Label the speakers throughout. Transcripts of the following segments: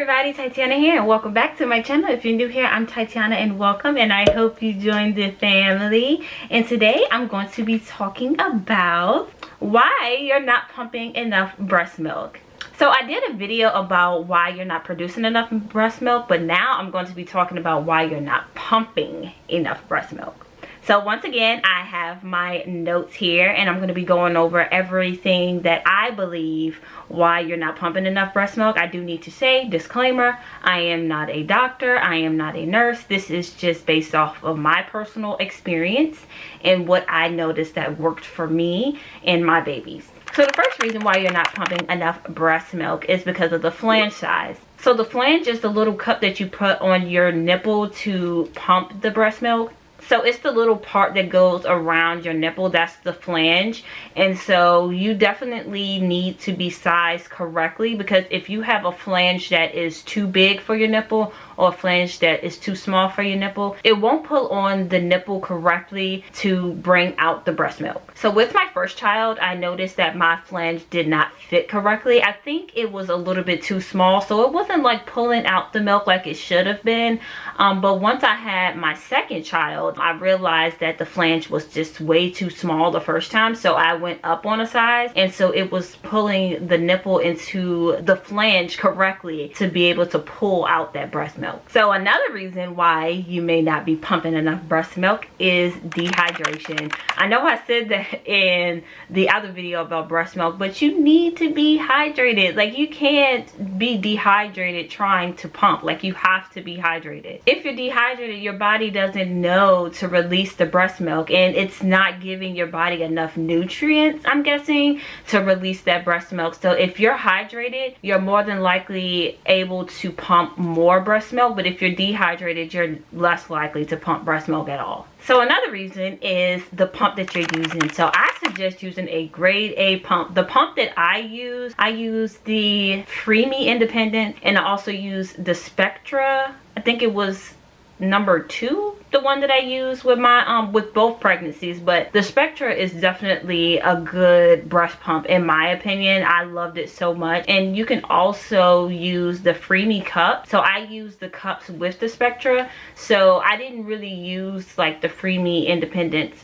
Speaker 1: everybody, Tatiana here and welcome back to my channel. If you're new here, I'm Tatiana and welcome, and I hope you joined the family. And today I'm going to be talking about why you're not pumping enough breast milk. So I did a video about why you're not producing enough breast milk, but now I'm going to be talking about why you're not pumping enough breast milk. So once again, I have my notes here and I'm going to be going over everything that I believe why you're not pumping enough breast milk. I do need to say, disclaimer, I am not a doctor, I am not a nurse. This is just based off of my personal experience and what I noticed that worked for me and my babies. So the first reason why you're not pumping enough breast milk is because of the flange size. So the flange is the little cup that you put on your nipple to pump the breast milk. So it's the little part that goes around your nipple, that's the flange. And so you definitely need to be sized correctly, because if you have a flange that is too big for your nipple or a flange that is too small for your nipple, it won't pull on the nipple correctly to bring out the breast milk. So with my first child, I noticed that my flange did not fit correctly. I think it was a little bit too small, so it wasn't like pulling out the milk like it should have been. But once I had my second child, I realized that the flange was just way too small the first time, so I went up on a size, and so it was pulling the nipple into the flange correctly to be able to pull out that breast milk. So another reason why you may not be pumping enough breast milk is dehydration. I know I said that in the other video about breast milk, but you need to be hydrated. Like, you can't be dehydrated trying to pump. Like, you have to be hydrated. If you're dehydrated, your body doesn't know to release the breast milk, and it's not giving your body enough nutrients, I'm guessing, to release that breast milk. So if you're hydrated, you're more than likely able to pump more breast milk, but if you're dehydrated, you're less likely to pump breast milk at all. So another reason is the pump that you're using. So I suggest using a grade A pump. The pump that I use the Freemy Independent, and I also use the Spectra. I think it was number 2, the one that I use with my with both pregnancies. But the Spectra is definitely a good breast pump in my opinion. I loved it so much. And you can also use the Freemy cup. So I use the cups with the Spectra, so I didn't really use like the Freemy Independence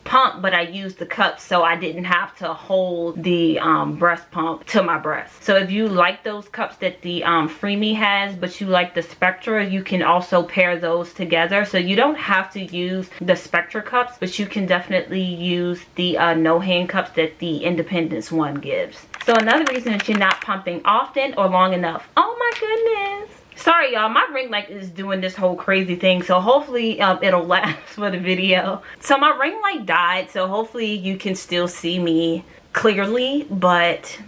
Speaker 1: pump, but I used the cups, so I didn't have to hold the breast pump to my breast. So if you like those cups that the Freemy has, but you like the Spectra, you can also pair those together. So you don't have to use the Spectra cups, but you can definitely use the no hand cups that the Independence one gives. So another reason that you're not pumping often or long enough. Oh my goodness, sorry y'all, my ring light is doing this whole crazy thing, so hopefully it'll last for the video. So my ring light died, so hopefully you can still see me clearly, but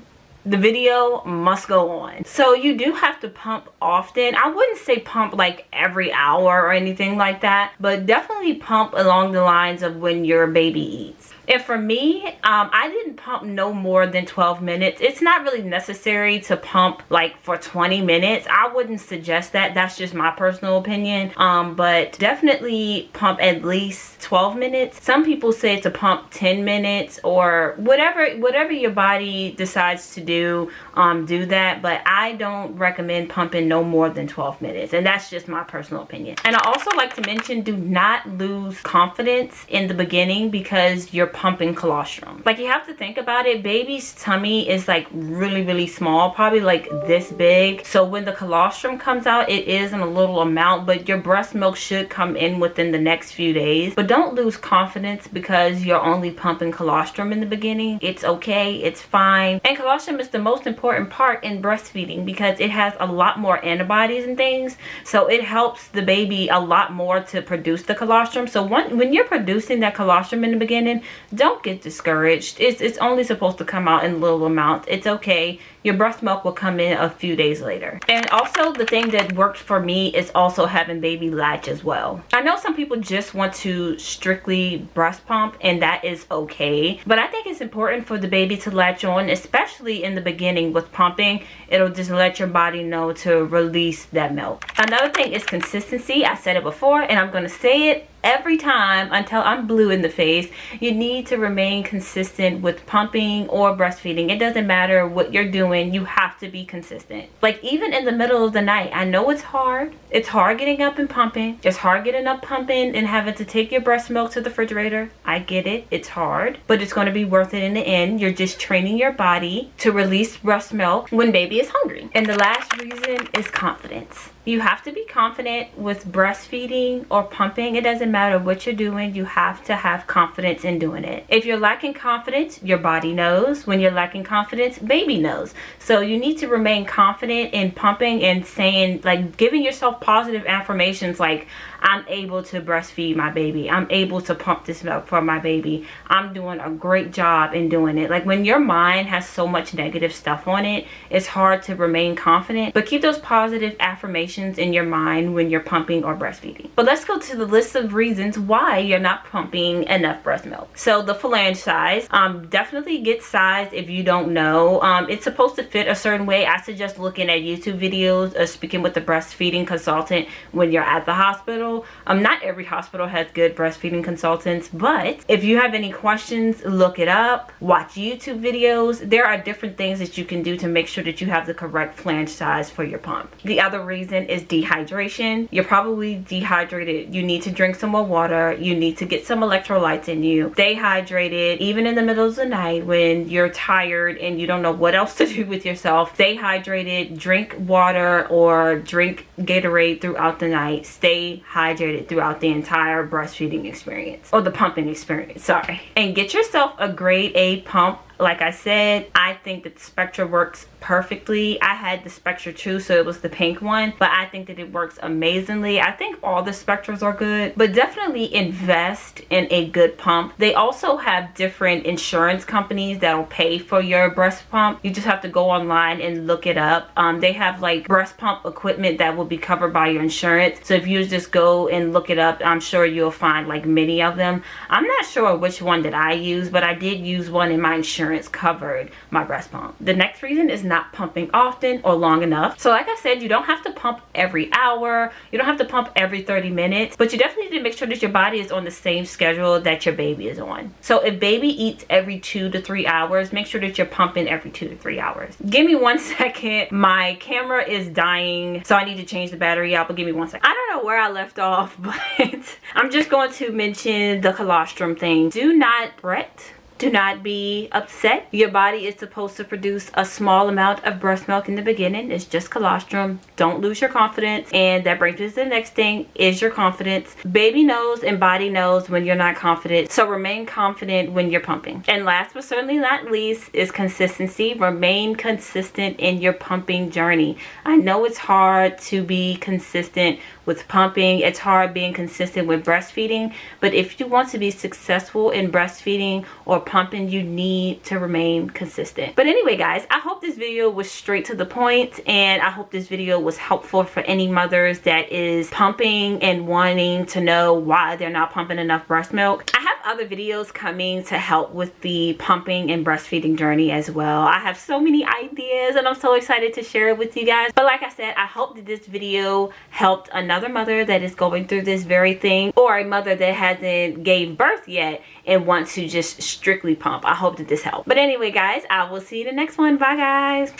Speaker 1: the video must go on. So you do have to pump often. I wouldn't say pump like every hour or anything like that, but definitely pump along the lines of when your baby eats. And for me, I didn't pump no more than 12 minutes. It's not really necessary to pump like for 20 minutes. I wouldn't suggest that. That's just my personal opinion. But definitely pump at least 12 minutes. Some people say to pump 10 minutes or whatever your body decides to do that. But I don't recommend pumping no more than 12 minutes. And that's just my personal opinion. And I also like to mention, do not lose confidence in the beginning because you're pumping colostrum. Like, you have to think about it. Baby's tummy is like really small, probably like this big. So when the colostrum comes out, it is in a little amount, but your breast milk should come in within the next few days. But don't lose confidence because you're only pumping colostrum in the beginning. It's okay, it's fine. And colostrum is the most important part in breastfeeding because it has a lot more antibodies and things, so it helps the baby a lot more to produce the colostrum. So when you're producing that colostrum in the beginning, don't get discouraged. It's only supposed to come out in little amounts. It's okay. Your breast milk will come in a few days later. And also, the thing that worked for me is also having baby latch as well. I know some people just want to strictly breast pump, and that is okay, but I think it's important for the baby to latch on, especially in the beginning with pumping. It'll just let your body know to release that milk. Another thing is consistency. I said it before and I'm going to say it every time until I'm blue in the face. You need to remain consistent with pumping or breastfeeding. It doesn't matter what you're doing, you have to be consistent. Like even in the middle of the night, I know it's hard. It's hard getting up and pumping. It's hard getting up pumping and having to take your breast milk to the refrigerator. I get it. It's hard, but it's going to be worth it in the end. You're just training your body to release breast milk when baby is hungry. And the last reason is confidence. You have to be confident with breastfeeding or pumping. It doesn't matter what you're doing. You have to have confidence in doing it. If you're lacking confidence, your body knows. When you're lacking confidence, baby knows. So you need to remain confident in pumping and saying, like, giving yourself positive affirmations like, I'm able to breastfeed my baby. I'm able to pump this milk for my baby. I'm doing a great job in doing it. Like when your mind has so much negative stuff on it, it's hard to remain confident. But keep those positive affirmations in your mind when you're pumping or breastfeeding. But let's go to the list of reasons why you're not pumping enough breast milk. So the flange size, definitely get sized if you don't know. It's supposed to fit a certain way. I suggest looking at YouTube videos or speaking with the breastfeeding consultant when you're at the hospital. Not every hospital has good breastfeeding consultants, but if you have any questions, look it up, watch YouTube videos. There are different things that you can do to make sure that you have the correct flange size for your pump. The other reason is dehydration. You're probably dehydrated. You need to drink some more water. You need to get some electrolytes in you. Stay hydrated even in the middle of the night when you're tired and you don't know what else to do with yourself. Stay hydrated, drink water or drink Gatorade throughout the night. Stay hydrated throughout the entire breastfeeding experience, or the pumping experience, sorry. And get yourself a grade A pump. Like I said, I think that the Spectra works perfectly. I had the Spectra 2, so it was the pink one, but I think that it works amazingly. I think all the Spectras are good, but definitely invest in a good pump. They also have different insurance companies that'll pay for your breast pump. You just have to go online and look it up. They have like breast pump equipment that will be covered by your insurance. So if you just go and look it up, I'm sure you'll find like many of them. I'm not sure which one that I use, but I did use one in my insurance covered my breast pump. The next reason is not pumping often or long enough. So like I said, you don't have to pump every hour. You don't have to pump every 30 minutes, but you definitely need to make sure that your body is on the same schedule that your baby is on. So if baby eats every 2 to 3 hours, make sure that you're pumping every 2 to 3 hours. Give me 1 second. My camera is dying, so I need to change the battery out, but give me 1 second. I don't know where I left off, but I'm just going to mention the colostrum thing. Do not fret. Do not be upset. Your body is supposed to produce a small amount of breast milk in the beginning. It's just colostrum. Don't lose your confidence. And that brings us to the next thing, is your confidence. Baby knows and body knows when you're not confident. So remain confident when you're pumping. And last but certainly not least is consistency. Remain consistent in your pumping journey. I know it's hard to be consistent with pumping. It's hard being consistent with breastfeeding. But if you want to be successful in breastfeeding or pumping, you need to remain consistent. But anyway guys, I hope this video was straight to the point, and I hope this video was helpful for any mothers that is pumping and wanting to know why they're not pumping enough breast milk. I have other videos coming to help with the pumping and breastfeeding journey as well. I have so many ideas and I'm so excited to share it with you guys. But like I said, I hope that this video helped another mother that is going through this very thing, or a mother that hasn't gave birth yet and wants to just strictly pump. I hope that this helped. But anyway guys, I will see you in the next one. Bye guys.